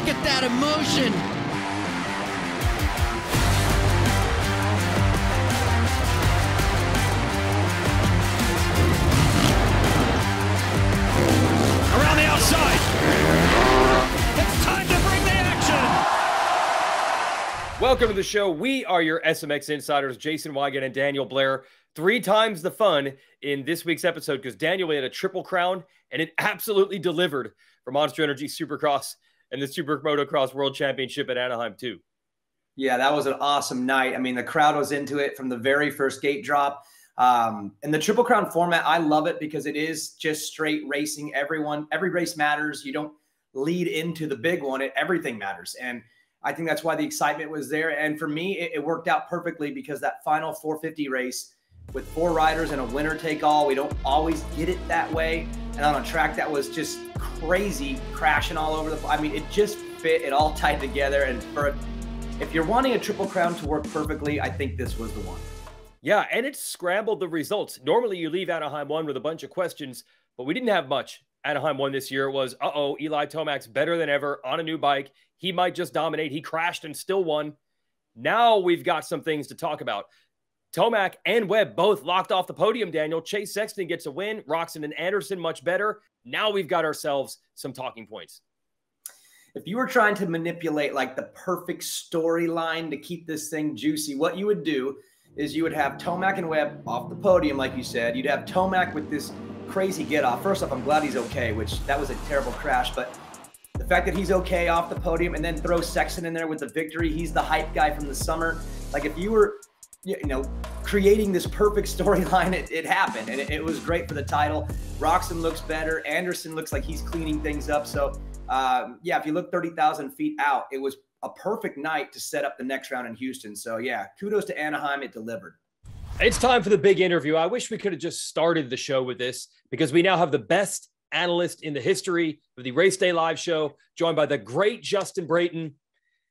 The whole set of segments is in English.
Look at that emotion. Around the outside. It's time to bring the action. Welcome to the show. We are your SMX insiders, Jason Weigand and Daniel Blair. 3 times the fun in this week's episode because Daniel had a triple crown and it absolutely delivered for Monster Energy Supercross and the SuperMotocross World Championship at Anaheim too. Yeah, that was an awesome night. I mean, the crowd was into it from the very first gate drop. And the Triple Crown format, I love it because it is just straight racing. Every race matters. You don't lead into the big one. Everything matters. And I think that's why the excitement was there. And for me, it worked out perfectly because that final 450 race with 4 riders and a winner take all, we don't always get it that way. And on a track that was just crazy, crashing all over I mean, it just fit. It all tied together. And if you're wanting a Triple Crown to work perfectly, I think this was the one. Yeah, and it scrambled the results. Normally you leave Anaheim 1 with a bunch of questions, but we didn't have much. Anaheim 1 this year. It was, Eli Tomac's better than ever on a new bike. He might just dominate. He crashed and still won. Now we've got some things to talk about. Tomac and Webb both locked off the podium, Daniel. Chase Sexton gets a win. Roczen and Anderson much better. Now we've got ourselves some talking points. If you were trying to manipulate like the perfect storyline to keep this thing juicy, what you would do is you would have Tomac and Webb off the podium, like you said. You'd have Tomac with this crazy get off. First off, I'm glad he's okay, which that was a terrible crash, but the fact that he's okay off the podium and then throw Sexton in there with the victory, he's the hype guy from the summer. Like if you were, creating this perfect storyline, it happened, and it was great for the title. Roczen looks better. Anderson looks like he's cleaning things up. So, yeah, if you look 30,000 feet out, it was a perfect night to set up the next round in Houston. So, yeah, kudos to Anaheim. It delivered. It's time for the big interview. I wish we could have just started the show with this because we now have the best analyst in the history of the Race Day Live show, joined by the great Justin Brayton.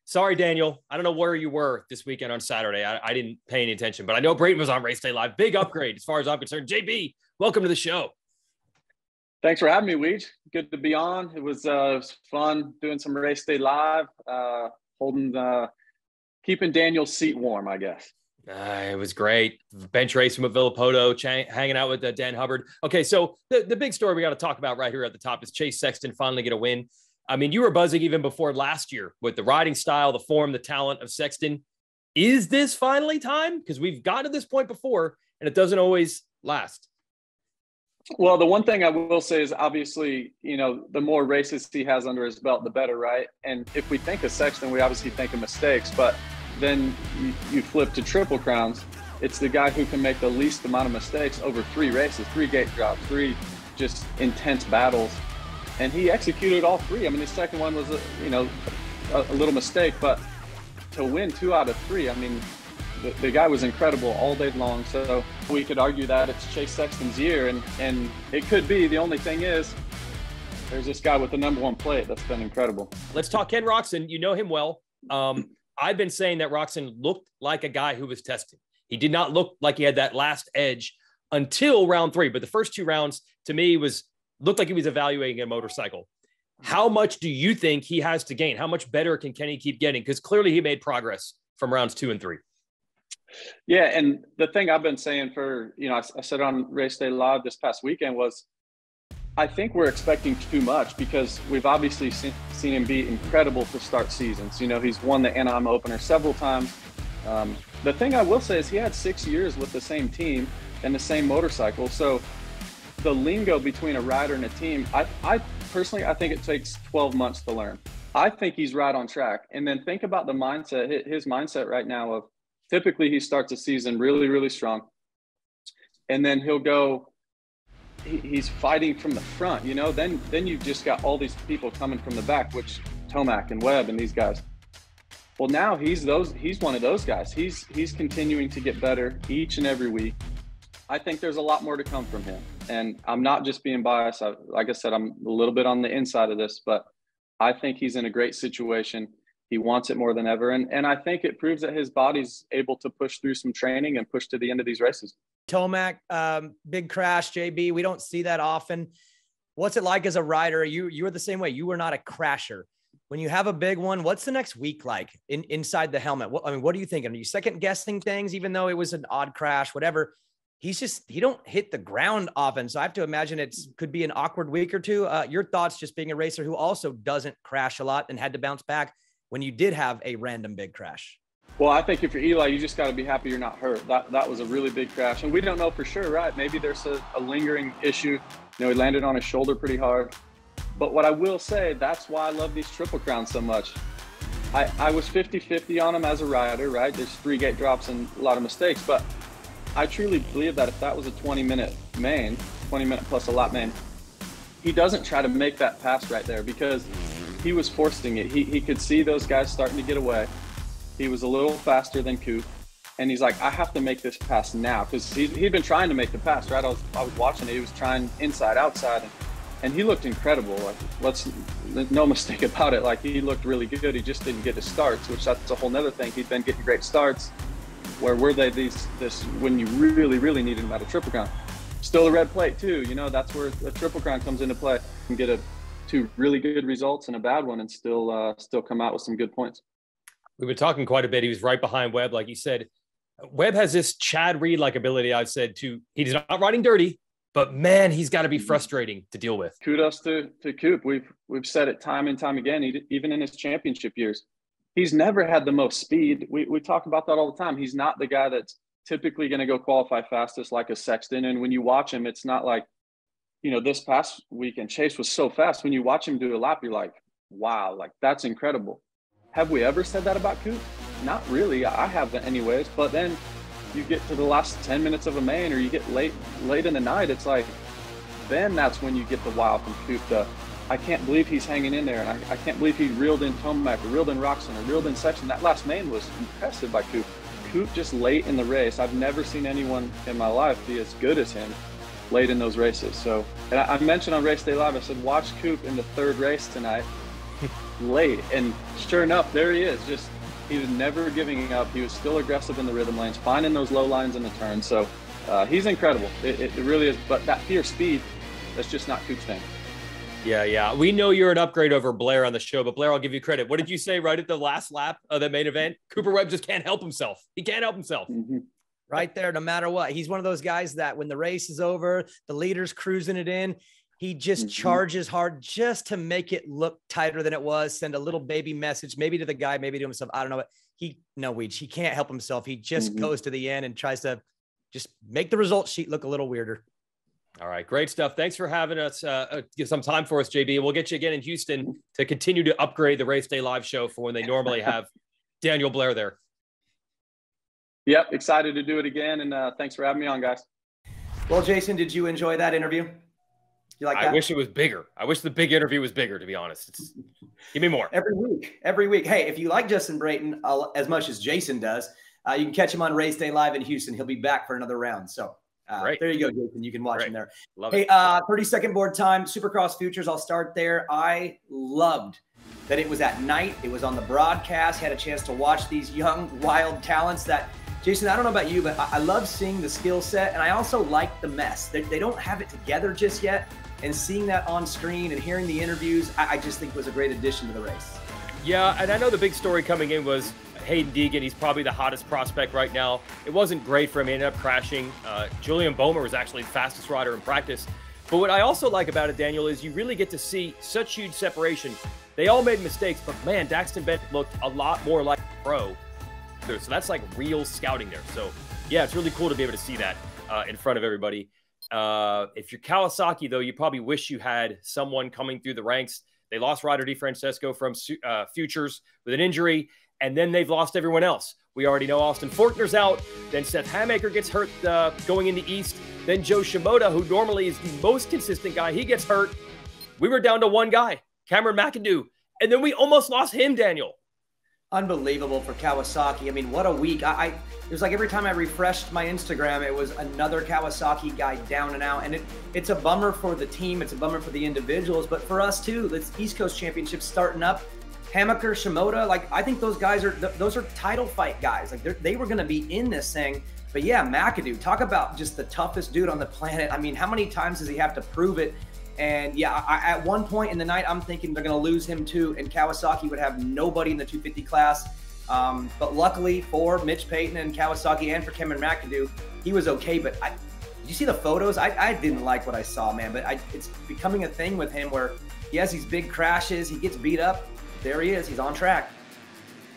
Sorry, Daniel. I don't know where you were this weekend on Saturday. I didn't pay any attention, but I know Brayton was on Race Day Live. Big upgrade as far as I'm concerned. JB, welcome to the show. Thanks for having me, Weege. Good to be on. It was fun doing some Race Day Live, keeping Daniel's seat warm, I guess. It was great. Bench racing with Villapoto, hanging out with Dan Hubbard. Okay, so the big story we got to talk about right here at the top is Chase Sexton finally get a win. I mean, you were buzzing even before last year with the riding style, the form, the talent of Sexton. Is this finally time? Because we've gotten to this point before, and it doesn't always last. Well, the one thing I will say is obviously, the more races he has under his belt, the better, right? And if we think of Sexton, we obviously think of mistakes, but then you flip to Triple Crowns. It's the guy who can make the least amount of mistakes over 3 races, 3 gate drops, 3 just intense battles. And he executed all 3. I mean, the second one was, a little mistake, but to win 2 out of 3, I mean, the guy was incredible all day long. So we could argue that it's Chase Sexton's year, and it could be. The only thing is, there's this guy with the #1 plate that's been incredible. Let's talk Ken Roczen. You know him well. I've been saying that Roczen looked like a guy who was tested. He did not look like he had that last edge until round 3, but the first 2 rounds to me looked like he was evaluating a motorcycle. How much do you think he has to gain? How much better can Kenny keep getting? Because clearly he made progress from rounds 2 and 3. Yeah, and the thing I've been saying for, I said on Race Day Live this past weekend was, I think we're expecting too much because we've obviously seen him be incredible to start seasons. He's won the Anaheim opener several times. The thing I will say is he had 6 years with the same team and the same motorcycle. So the lingo between a rider and a team, I personally, I think it takes 12 months to learn. I think he's right on track. And then think about the mindset, his mindset right now of typically he starts a season really, really strong. And then he'll go, he's fighting from the front, then you've just got all these people coming from the back, which Tomac and Webb and these guys. Well, now he's one of those guys. He's continuing to get better each and every week. I think there's a lot more to come from him. And I'm not just being biased. Like I said, I'm a little bit on the inside of this, but I think he's in a great situation. He wants it more than ever. And I think it proves that his body's able to push through some training and push to the end of these races. Tomac, big crash, JB. We don't see that often. What's it like as a rider? You were the same way. You were not a crasher. when you have a big one, what's the next week like inside the helmet? What are you thinking? Are you second guessing things, even though it was an odd crash, whatever? He don't hit the ground often. So I have to imagine could be an awkward week or two. Your thoughts, just being a racer who also doesn't crash a lot and had to bounce back when you did have a random big crash. Well, I think if you're Eli, you just got to be happy you're not hurt. That was a really big crash. And we don't know for sure, right? Maybe there's a lingering issue. He landed on his shoulder pretty hard. But what I will say, that's why I love these Triple Crowns so much. I was 50-50 on him as a rider, right? There's 3 gate drops and a lot of mistakes. But I truly believe that if that was a 20-minute main, 20-minute plus a lap main, he doesn't try to make that pass right there because he was forcing it. He could see those guys starting to get away. He was a little faster than Coop. And he's like, I have to make this pass now. Because he'd been trying to make the pass, right? I was watching it. He was trying inside, outside. And he looked incredible. Like, no mistake about it. Like, he looked really good. He just didn't get his starts, which that's a whole nother thing. He'd been getting great starts. Where were they when you really, really needed them at a Triple Crown? Still a red plate too. That's where a Triple Crown comes into play. You can get 2 really good results and a bad one and still come out with some good points. We've been talking quite a bit. He was right behind Webb, like you said. Webb has this Chad Reed-like ability, I've said, he's not riding dirty, but man, he's got to be frustrating to deal with. Kudos to Coop. We've said it time and time again, even in his championship years. He's never had the most speed. We talk about that all the time. He's not the guy that's typically going to go qualify fastest like a Sexton. And when you watch him, it's not like, this past weekend, Chase was so fast. When you watch him do a lap, you're like, wow, like that's incredible. Have we ever said that about Coop? Not really. I haven't anyways. But then you get to the last 10 minutes of a main or you get late in the night, it's like, then that's when you get the wow from Coop. I can't believe he's hanging in there. And I can't believe he reeled in Tomac or reeled in Roxon or reeled in Sexton. That last main was impressive by Coop. Coop just late in the race. I've never seen anyone in my life be as good as him late in those races. So, and I mentioned on Race Day Live, I said, watch Coop in the 3rd race tonight. Late, and sure enough, there he is. Just he was never giving up. He was still aggressive in the rhythm lanes, finding those low lines in the turn. So he's incredible. It really is. But that pure speed, that's just not Coop's thing. Yeah. We know you're an upgrade over Blair on the show, but Blair, I'll give you credit. What did you say right at the last lap of the main event? Cooper Webb just can't help himself. He can't help himself. Mm-hmm. Right there, no matter what. He's one of those guys that when the race is over, the leader's cruising it in, he just charges hard just to make it look tighter than it was, send a little baby message, maybe to the guy, maybe to himself. I don't know. He can't help himself. He just goes to the end and tries to just make the result sheet look a little weirder. All right. Great stuff. Thanks for having us. Give some time for us, JB. We'll get you again in Houston to continue to upgrade the Race Day Live show for when they normally have Daniel Blair there. Yep. Excited to do it again. And thanks for having me on, guys. Well, Jason, did you enjoy that interview? You like that? I wish it was bigger. I wish the big interview was bigger, to be honest. Give me more. Every week. Hey, if you like Justin Brayton as much as Jason does, you can catch him on Race Day Live in Houston. He'll be back for another round. So there you go, Jason. You can watch him there. Love hey, it. 30-second board time, Supercross Futures. I'll start there. I loved that it was at night. It was on the broadcast. Had a chance to watch these young, wild talents that, Jason, I don't know about you, but I love seeing the skill set. And I also like the mess. They don't have it together just yet. And seeing that on screen and hearing the interviews, I just think was a great addition to the race. Yeah, and I know the big story coming in was Hayden Deegan. He's probably the hottest prospect right now. It wasn't great for him. He ended up crashing. Julian Bomer was actually the fastest rider in practice. But what I also like about it, Daniel, is you really get to see such huge separation. They all made mistakes, but man, Daxton Bennett looked a lot more like a pro. So that's like real scouting there. So yeah, it's really cool to be able to see that in front of everybody. If you're Kawasaki, though, you probably wish you had someone coming through the ranks. They lost Ryder DeFrancesco from Futures with an injury, and then they've lost everyone else. We already know Austin Forkner's out. Then Seth Hamaker gets hurt going in the East. Then Joe Shimoda, who normally is the most consistent guy, he gets hurt. We were down to one guy, Cameron McAdoo, and then we almost lost him, Daniel. Unbelievable for Kawasaki. I mean, what a week. It was like every time I refreshed my Instagram, it was another Kawasaki guy down and out. And it's a bummer for the team. It's a bummer for the individuals. But for us, too, it's East Coast Championships starting up. Hamaker, Shimoda, I think those guys those are title fight guys. They were going to be in this thing. But yeah, McAdoo, talk about just the toughest dude on the planet. I mean, how many times does he have to prove it? And yeah, at one point in the night, I'm thinking they're going to lose him too, and Kawasaki would have nobody in the 250 class. But luckily for Mitch Payton and Kawasaki and for Cameron McAdoo, he was okay. But did you see the photos? I didn't like what I saw, man. But it's becoming a thing with him where he has these big crashes. He gets beat up. There he is. He's on track.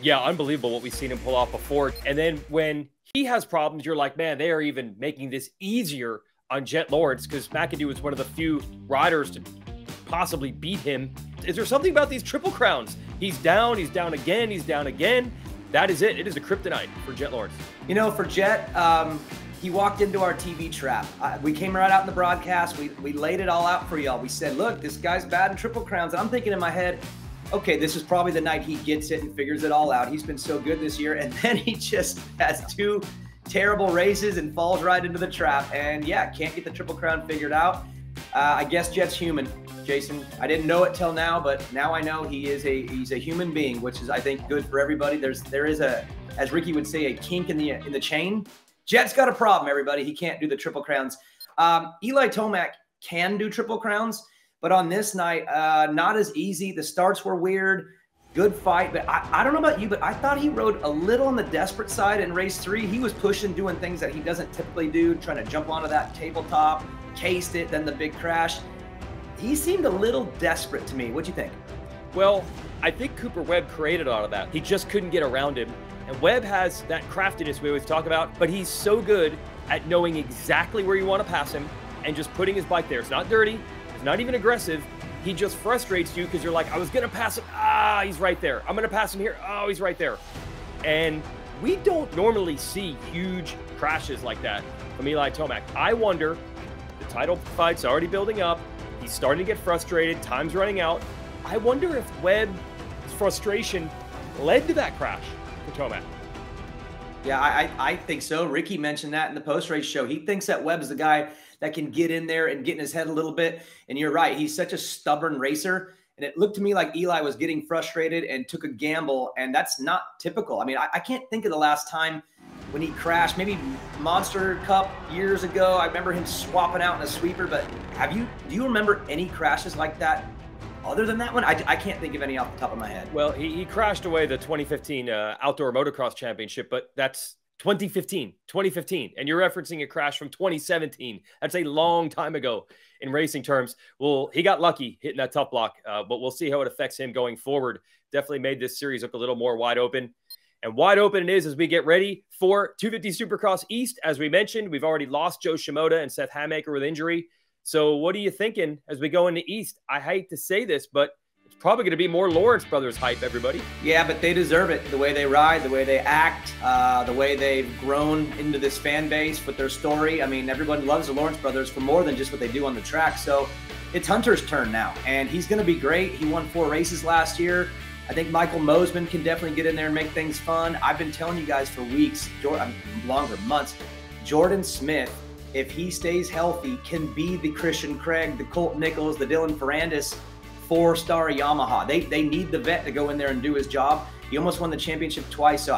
Yeah, unbelievable what we've seen him pull off before. And then when he has problems, you're like, man, they are even making this easier on Jet Lawrence, because McAdoo is one of the few riders to possibly beat him. Is there something about these Triple Crowns? He's down again, he's down again. That is it. It is a kryptonite for Jet Lawrence. You know, for Jet, he walked into our TV trap. We came right out in the broadcast. We laid it all out for y'all. We said, look, this guy's bad in Triple Crowns. And I'm thinking in my head, okay, this is probably the night he gets it and figures it all out. He's been so good this year. And then he just has 2 terrible races and falls right into the trap. And yeah, can't get the Triple Crown figured out. I guess Jet's human, Jason. I didn't know it till now, but now I know he's a human being, which is, I think, good for everybody. There is a, as Ricky would say, a kink in the chain. Jet's got a problem, everybody. He can't do the Triple Crowns. Eli Tomac can do Triple Crowns, but on this night, not as easy. The starts were weird. Good fight, but I don't know about you, but I thought he rode a little on the desperate side in race 3. He was pushing, doing things that he doesn't typically do, trying to jump onto that tabletop, cased it, then the big crash. He seemed a little desperate to me. What'd you think? Well, I think Cooper Webb created a lot of that. He just couldn't get around him. And Webb has that craftiness we always talk about, but he's so good at knowing exactly where you want to pass him and just putting his bike there. It's not dirty. It's not even aggressive. He just frustrates you because you're like, I was going to pass him. Ah, he's right there. I'm going to pass him here. Oh, he's right there. And we don't normally see huge crashes like that from Eli Tomac. I wonder, the title fight's already building up. He's starting to get frustrated. Time's running out. I wonder if Webb's frustration led to that crash for Tomac. Yeah, I think so. Ricky mentioned that in the post-race show. He thinks that Webb's the guy that can get in there and get in his head a little bit. And you're right. He's such a stubborn racer. And it looked to me like Eli was getting frustrated and took a gamble. And that's not typical. I mean, I can't think of the last time when he crashed. Maybe Monster Cup years ago. I remember him swapping out in a sweeper. But do you remember any crashes like that other than that one? I can't think of any off the top of my head. Well, he crashed away the 2015 Outdoor Motocross Championship, but that's 2015. And you're referencing a crash from 2017. That's a long time ago in racing terms. Well, he got lucky hitting that tough block, but we'll see how it affects him going forward. Definitely made this series look a little more wide open. And wide open it is as we get ready for 250 Supercross East. As we mentioned, we've already lost Joe Shimoda and Seth Hammaker with injury. So what are you thinking as we go into East? I hate to say this, but it's probably going to be more Lawrence Brothers hype, everybody. Yeah, but they deserve it. The way they ride, the way they act, the way they've grown into this fan base with their story. I mean, everyone loves the Lawrence Brothers for more than just what they do on the track. So it's Hunter's turn now, and he's going to be great. He won 4 races last year. I think Michael Mosman can definitely get in there and make things fun. I've been telling you guys for weeks, longer, months, Jordan Smith, if he stays healthy, can be the Christian Craig, the Colt Nichols, the Dylan Ferrandis 4-star Yamaha. They need the vet to go in there and do his job. He almost won the championship twice. So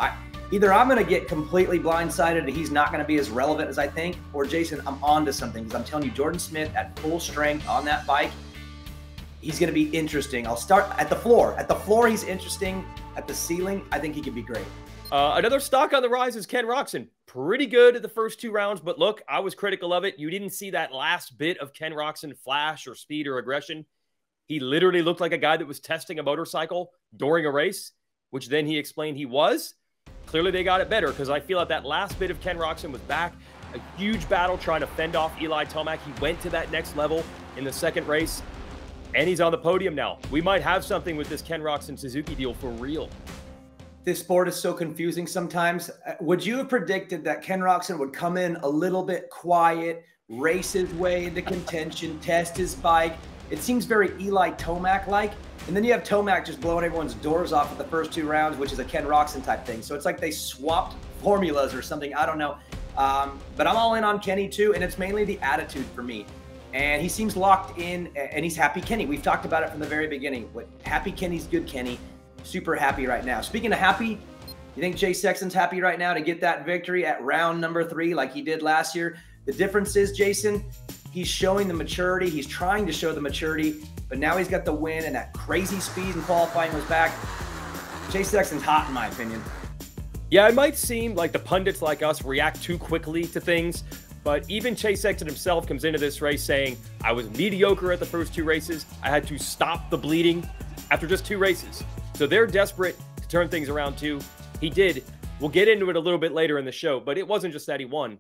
either I'm going to get completely blindsided and he's not going to be as relevant as I think, or Jason, I'm on to something, because I'm telling you, Jordan Smith at full strength on that bike, he's going to be interesting. I'll start at the floor. At the floor, he's interesting. At the ceiling, I think he could be great. Another stock on the rise is Ken Roczen. Pretty good at the first 2 rounds, but look, I was critical of it. You didn't see that last bit of Ken Roczen flash or speed or aggression. He literally looked like a guy that was testing a motorcycle during a race, which then he explained he was. Clearly they got it better, because I feel like that last bit of Ken Roczen was back. A huge battle trying to fend off Eli Tomac. He went to that next level in the second race, and he's on the podium now. We might have something with this Ken Roczen Suzuki deal for real. This sport is so confusing sometimes. Would you have predicted that Ken Roczen would come in a little bit quiet, race his way into contention, test his bike? It seems very Eli Tomac-like. And then you have Tomac just blowing everyone's doors off at the first 2 rounds, which is a Ken Roczen type thing. So it's like they swapped formulas or something. I don't know. But I'm all in on Kenny too, and it's mainly the attitude for me. And he seems locked in, and he's happy Kenny. We've talked about it from the very beginning. Happy Kenny's good Kenny. Super happy right now. Speaking of happy, you think Chase Sexton's happy right now to get that victory at round number 3 like he did last year? The difference is, Jason, he's showing the maturity. He's trying to show the maturity, but now he's got the win, and that crazy speed in qualifying was back. Chase Sexton's hot, in my opinion. Yeah, it might seem like the pundits like us react too quickly to things, but even Chase Sexton himself comes into this race saying, I was mediocre at the first 2 races. I had to stop the bleeding after just 2 races. So they're desperate to turn things around too. He did. We'll get into it a little bit later in the show, but it wasn't just that he won.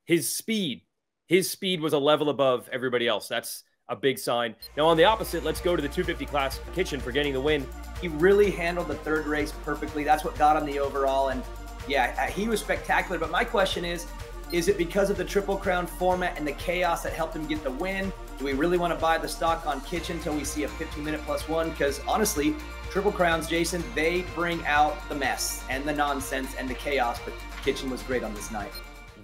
His speed was a level above everybody else. That's a big sign. Now on the opposite, let's go to the 250 class Kitchen for getting the win. He really handled the 3rd race perfectly. That's what got him the overall. And yeah, he was spectacular. But my question is it because of the Triple Crown format and the chaos that helped him get the win? Do we really want to buy the stock on Kitchen until we see a 15-minute +1? Because honestly, Triple Crowns, Jason, they bring out the mess and the nonsense and the chaos. But Kitchen was great on this night.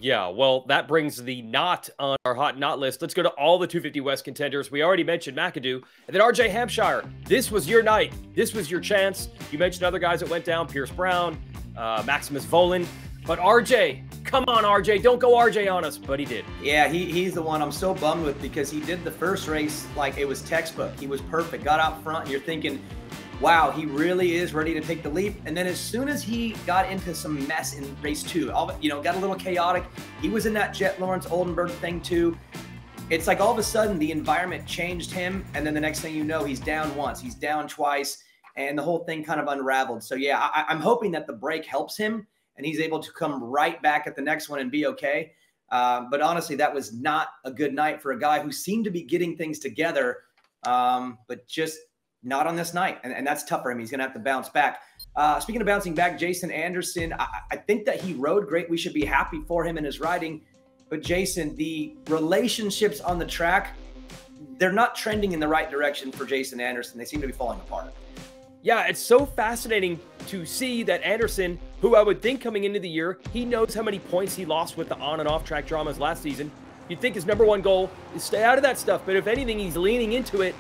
Yeah, well, that brings the not on our hot not list. Let's go to all the 250 West contenders. We already mentioned McAdoo. And then RJ Hampshire. This was your night. This was your chance. You mentioned other guys that went down, Pierce Brown, Maximus Volan. But RJ, come on, RJ. Don't go RJ on us. But he did. Yeah, he's the one I'm so bummed with because he did the first race like it was textbook. He was perfect. Got out front, and you're thinking, wow, he really is ready to take the leap. And then as soon as he got into some mess in race 2, got a little chaotic. He was in that Jet Lawrence Oldenburg thing too. It's like all of a sudden the environment changed him. And then the next thing you know, he's down once, he's down twice, and the whole thing kind of unraveled. So yeah, I'm hoping that the break helps him and he's able to come right back at the next one and be okay. But honestly, that was not a good night for a guy who seemed to be getting things together, but just not on this night, and that's tough for him. He's going to have to bounce back. Speaking of bouncing back, Jason Anderson, I think that he rode great. We should be happy for him in his riding. But Jason, the relationships on the track, they're not trending in the right direction for Jason Anderson. They seem to be falling apart. Yeah, it's so fascinating to see that Anderson, who I would think coming into the year, he knows how many points he lost with the on and off track dramas last season. You'd think his #1 goal is stay out of that stuff. But if anything, he's leaning into it.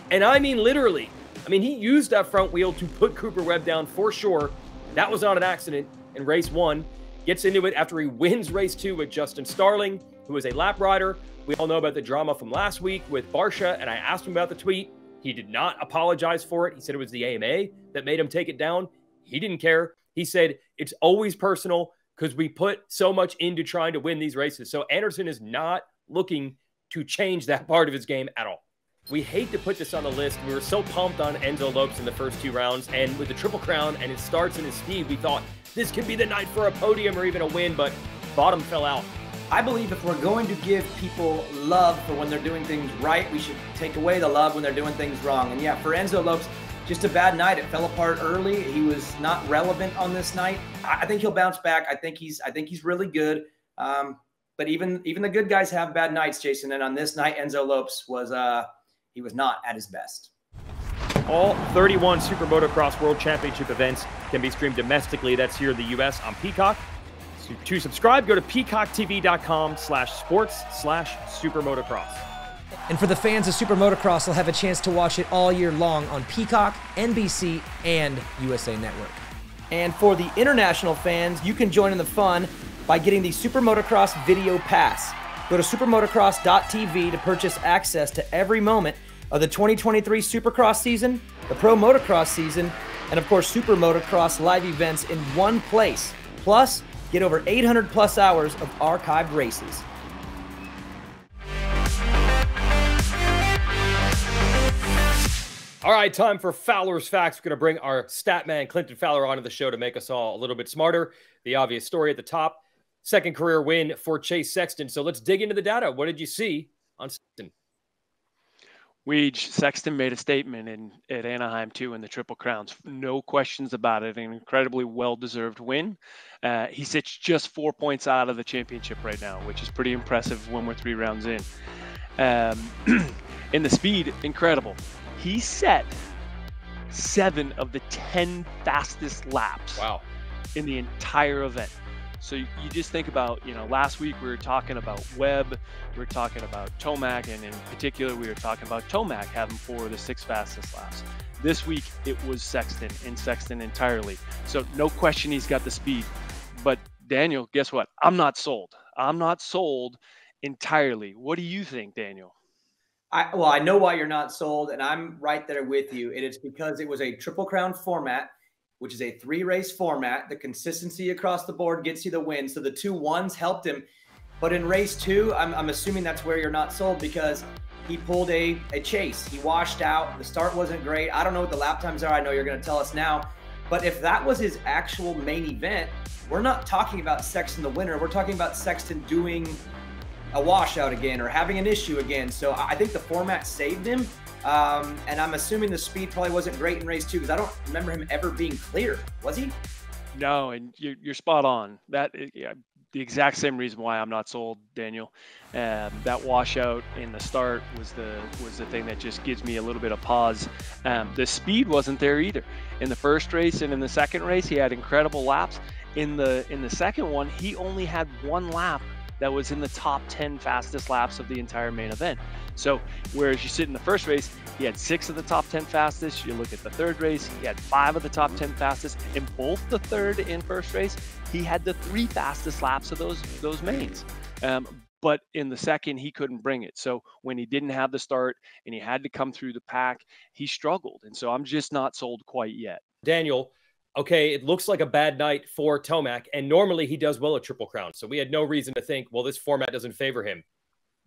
And I mean, literally, he used that front wheel to put Cooper Webb down for sure. That was not an accident in race 1. Gets into it after he wins race 2 with Justin Starling, who is a lap rider. We all know about the drama from last week with Barsha, and I asked him about the tweet. He did not apologize for it. He said it was the AMA that made him take it down. He didn't care. He said it's always personal because we put so much into trying to win these races. So Anderson is not looking to change that part of his game at all. We hate to put this on the list. We were so pumped on Enzo Lopes in the first 2 rounds, and with the Triple Crown and his starts and his speed, we thought this could be the night for a podium or even a win, but bottom fell out. I believe if we're going to give people love for when they're doing things right, we should take away the love when they're doing things wrong. And yeah, for Enzo Lopes, just a bad night. It fell apart early. He was not relevant on this night. I think he'll bounce back. I think he's really good. But even the good guys have bad nights, Jason. And on this night, Enzo Lopes was he was not at his best. All 31 SuperMotocross World Championship events can be streamed domestically. That's here in the U.S. on Peacock. So to subscribe, go to peacocktv.com/sports/SuperMotocross. And for the fans of SuperMotocross, they'll have a chance to watch it all year long on Peacock, NBC, and USA Network. And for the international fans, you can join in the fun by getting the SuperMotocross Video Pass. Go to supermotocross.tv to purchase access to every moment of the 2023 Supercross season, the Pro Motocross season, and of course Super Motocross live events in one place. Plus, get over 800 plus hours of archived races. All right, time for Fowler's Facts. We're going to bring our stat man, Clinton Fowler, onto the show to make us all a little bit smarter. The obvious story at the top, second career win for Chase Sexton. So let's dig into the data. What did you see on Sexton? Sexton made a statement at Anaheim too in the Triple Crowns. No questions about it. An incredibly well-deserved win. He sits just 4 points out of the championship right now, which is pretty impressive when we're 3 rounds in. In the speed, incredible. He set 7 of the 10 fastest laps. Wow. In the entire event. So you just think about, last week we were talking about Webb, we were talking about Tomac, and in particular we were talking about Tomac having 4 of the 6 fastest laps. This week it was Sexton, and Sexton entirely. So no question he's got the speed. But Daniel, guess what? I'm not sold. I'm not sold entirely. What do you think, Daniel? Well, I know why you're not sold, and I'm right there with you. And it's because it was a Triple Crown format, which is a 3-race format. The consistency across the board gets you the win. So the 2 1s helped him. But in race 2, I'm assuming that's where you're not sold, because he pulled a chase. He washed out. The start wasn't great. I don't know what the lap times are. I know you're going to tell us now. But if that was his actual main event, we're not talking about Sexton the winner. We're talking about Sexton doing a washout again or having an issue again. So I think the format saved him. And I'm assuming the speed probably wasn't great in race 2, because I don't remember him ever being clear. Was he? No, and you're spot on. That the exact same reason why I'm not sold, Daniel. That washout in the start was the thing that just gives me a little bit of pause. The speed wasn't there either. In the first race and in the second race, he had incredible laps. In the second one, he only had 1 lap that was in the top 10 fastest laps of the entire main event. So whereas you sit in the first race, he had 6 of the top 10 fastest. You look at the third race, he had 5 of the top 10 fastest. In both the third and first race, he had the 3 fastest laps of those mains. But in the second, he couldn't bring it. So when he didn't have the start and he had to come through the pack, he struggled. And so I'm just not sold quite yet. Daniel, okay, it looks like a bad night for Tomac, and normally he does well at Triple Crown. So we had no reason to think, well, this format doesn't favor him.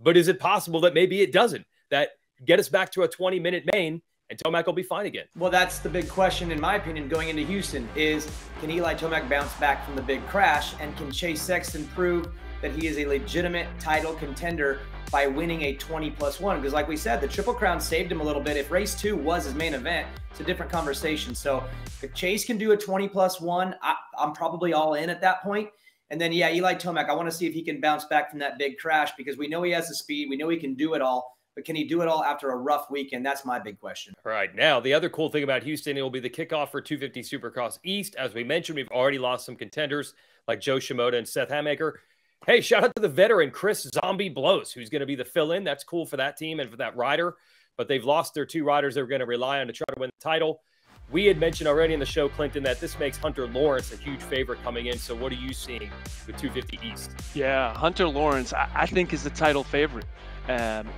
But is it possible that maybe it doesn't? That get us back to a 20-minute main and Tomac will be fine again? Well, that's the big question, in my opinion, going into Houston is, can Eli Tomac bounce back from the big crash? And can Chase Sexton prove that he is a legitimate title contender by winning a 20+1? Because like we said, the Triple Crown saved him a little bit. If race 2 was his main event, it's a different conversation. So if Chase can do a 20+1, I'm probably all in at that point. And then, yeah, Eli Tomac, I want to see if he can bounce back from that big crash, because we know he has the speed. We know he can do it all. But can he do it all after a rough weekend? That's my big question. All right. Now, the other cool thing about Houston, it will be the kickoff for 250 Supercross East. As we mentioned, we've already lost some contenders like Joe Shimoda and Seth Hamaker. Hey, shout out to the veteran Chris Zombie Blows, who's going to be the fill-in. That's cool for that team and for that rider. But they've lost their 2 riders they were going to rely on to try to win the title. We had mentioned already in the show, Clinton, that this makes Hunter Lawrence a huge favorite coming in. So what are you seeing with 250 East? Yeah, Hunter Lawrence, I think, is the title favorite.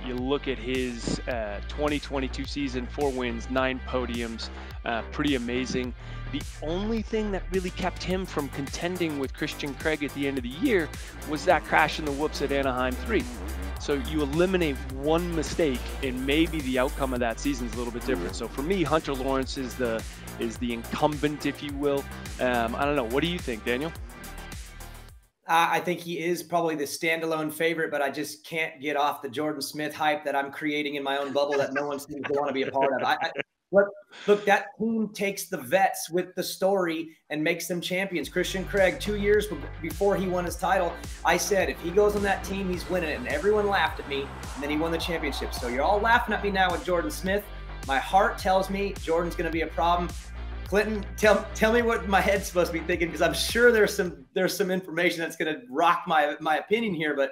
You look at his 2022 season, 4 wins, 9 podiums, pretty amazing. The only thing that really kept him from contending with Christian Craig at the end of the year was that crash in the whoops at Anaheim 3. So you eliminate one mistake, and maybe the outcome of that season is a little bit different. So for me, Hunter Lawrence is the incumbent, if you will. I don't know. What do you think, Daniel? I think he is probably the standalone favorite, but I just can't get off the Jordan Smith hype that I'm creating in my own bubble that no one seems to want to be a part of. Look, that team takes the vets with the story and makes them champions. Christian Craig, 2 years before he won his title, I said, if he goes on that team, he's winning it. And everyone laughed at me, and then he won the championship. So you're all laughing at me now with Jordan Smith. My heart tells me Jordan's going to be a problem. Clinton, tell me what my head's supposed to be thinking, because I'm sure there's some information that's going to rock my opinion here. But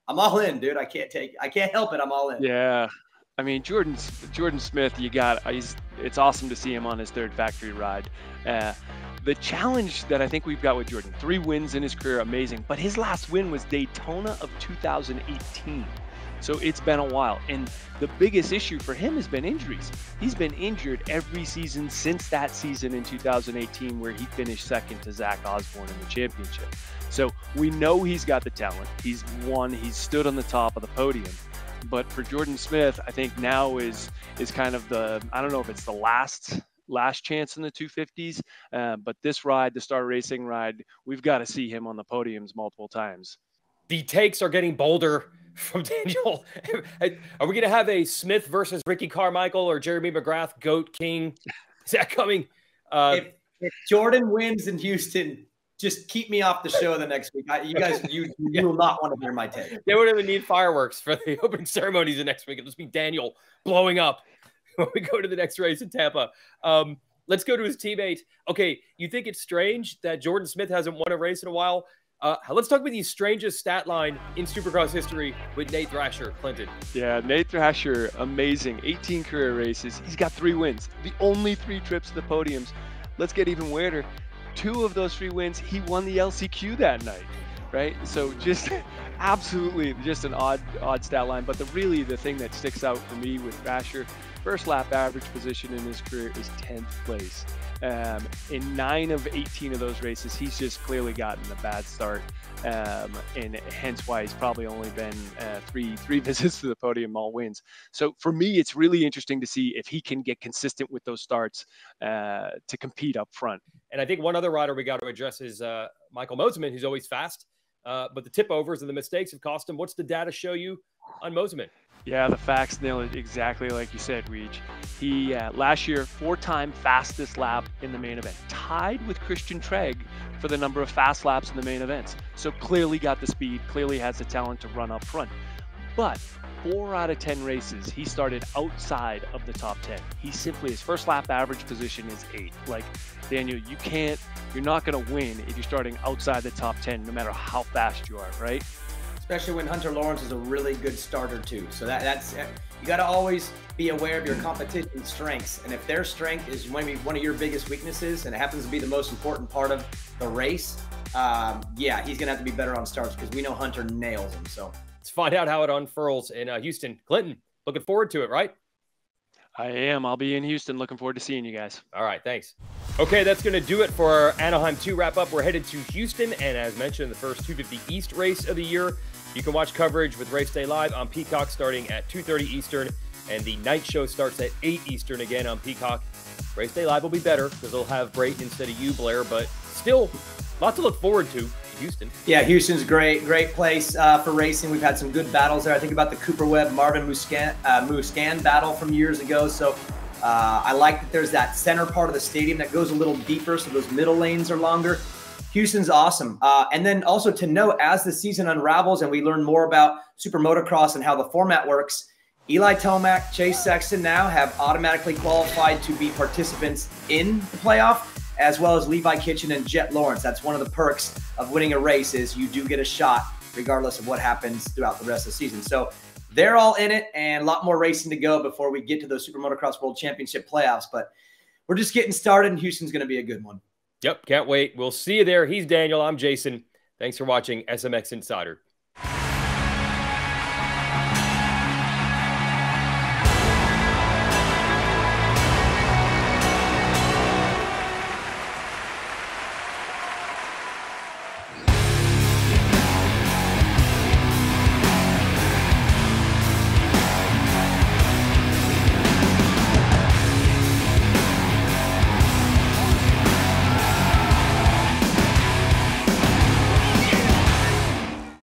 I'm all in, dude. I can't help it. I'm all in. Yeah. I mean, Jordan Smith, it's awesome to see him on his 3rd factory ride. The challenge that I think we've got with Jordan, 3 wins in his career, amazing. But his last win was Daytona of 2018. So it's been a while. And the biggest issue for him has been injuries. He's been injured every season since that season in 2018 where he finished 2nd to Zach Osborne in the championship. So we know he's got the talent. He's won. He's stood on the top of the podium. But for Jordan Smith, I think now is kind of I don't know if it's the last chance in the 250s, but this ride, the Star Racing ride, we've got to see him on the podiums multiple times. The takes are getting bolder from Daniel. Are we going to have a Smith versus Ricky Carmichael or Jeremy McGrath, GOAT King? Is that coming? If Jordan wins in Houston, just keep me off the show the next week. You will not want to hear my take. They wouldn't even need fireworks for the opening ceremonies the next week. It'll just be Daniel blowing up when we go to the next race in Tampa. Let's go to his teammate. Okay, you think it's strange that Jordan Smith hasn't won a race in a while? Let's talk about the strangest stat line in Supercross history with Nate Thrasher, Clinton. Yeah, Nate Thrasher, amazing. 18 career races. He's got 3 wins. The only 3 trips to the podiums. Let's get even weirder. 2 of those 3 wins, he won the LCQ that night, right? So just absolutely just an odd stat line. But the thing that sticks out for me with Vasher, first lap average position in his career is 10th place. In 9 of 18 of those races, he's just clearly gotten a bad start, and hence why he's probably only been three visits to the podium, all wins. So for me, it's really interesting to see if he can get consistent with those starts to compete up front. And I think one other rider we got to address is Michael Mosiman, who's always fast, but the tip overs and the mistakes have cost him. What's the data show you on Mosiman? Yeah, the facts nail it exactly like you said, Weege. He, last year, 4-time fastest lap in the main event, tied with Christian Treg for the number of fast laps in the main events. So clearly got the speed, clearly has the talent to run up front. But 4 out of 10 races, he started outside of the top 10. His first lap average position is 8. Like, Daniel, you're not going to win if you're starting outside the top 10, no matter how fast you are, right? Especially when Hunter Lawrence is a really good starter too. So that's you got to always be aware of your competition's strengths. And if their strength is maybe one of your biggest weaknesses, and it happens to be the most important part of the race, yeah, he's gonna have to be better on starts because we know Hunter nails him. So let's find out how it unfurls in Houston. Clinton, looking forward to it, right? I am. I'll be in Houston. Looking forward to seeing you guys. All right, thanks. Okay, that's going to do it for our Anaheim 2 wrap-up. We're headed to Houston, and as mentioned, the first 250 East race of the year. You can watch coverage with Race Day Live on Peacock starting at 2:30 Eastern, and the night show starts at 8 Eastern again on Peacock. Race Day Live will be better because they'll have Brayton instead of you, Blair, but still, lots to look forward to. Houston. Yeah, Houston's great place for racing. We've had some good battles there. I think about the Cooper Webb, Marvin Muscan battle from years ago. So I like that there's that center part of the stadium that goes a little deeper, so those middle lanes are longer. Houston's awesome. And then also to note, as the season unravels and we learn more about SuperMotocross and how the format works, Eli Tomac, Chase Sexton now have automatically qualified to be participants in the playoff, as well as Levi Kitchen and Jet Lawrence. That's one of the perks of winning a race is you do get a shot regardless of what happens throughout the rest of the season. So they're all in it and a lot more racing to go before we get to those SuperMotocross World Championship playoffs. But we're just getting started, and Houston's going to be a good one. Yep, can't wait. We'll see you there. He's Daniel. I'm Jason. Thanks for watching SMX Insider.